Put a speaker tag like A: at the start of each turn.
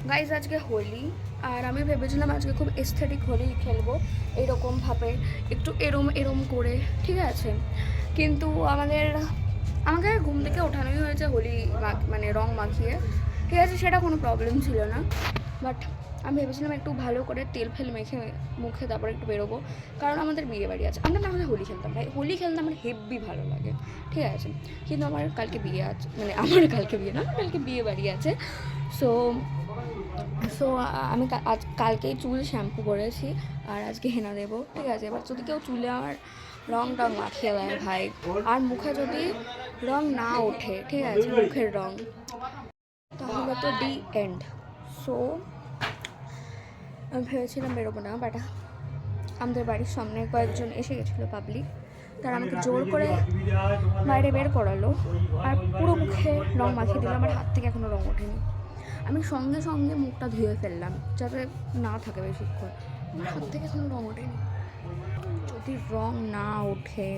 A: Guys আজকে হোলি, আর আমি ভেবেছিলাম আজকে খুব এস্থেটিক হোলি খেলবো, এরকমভাবে একটু এরম এরম করে, ঠিক আছে। কিন্তু আমাকে ঘুম থেকে ওঠানোই হয়েছে হোলি মানে রং মাখিয়ে, ঠিক আছে, সেটা কোনো প্রবলেম ছিল না। বাট আমি ভেবেছিলাম একটু ভালো করে তেল ফেল মেখে মুখে তারপর একটু বেরোবো, কারণ আমাদের বিয়ে বাড়ি আছে। আমরা না হলে হোলি খেলতাম, ভাই হোলি খেলতে আমার হেব্বি ভালো লাগে, ঠিক আছে। কিন্তু আমার কালকে বিয়ে আছে, মানে আমার কালকে বিয়ে না, আমার কালকে বিয়ে বাড়ি আছে। সো সো আমি কালকেই চুল শ্যাম্পু করেছি, আর আজকে হেনা দেবো, ঠিক আছে। এবার যদি কেউ চুলে আমার রং টং মাখিয়ে দেয় ভাই, আর মুখে যদি রং না ওঠে, ঠিক আছে, মুখের রং, তাহলে তো ডি এন্ড। সো আমি ভেবেছিলাম বেরোবো না, বাট আমাদের বাড়ির সামনে কয়েকজন এসে গেছিলো পাবলিক, তারা আমাকে জোর করে বাইরে বের করালো, আর পুরো মুখে রং মাখিয়ে দিল। আমার হাত থেকে এখনও রং ওঠেনি। আমি সঙ্গে সঙ্গে মুখটা ধুয়ে ফেললাম যাতে না থাকে বেশিক্ষণ। আমার হাত থেকে এখনও রং ওঠেনি। যদি রং না ওঠে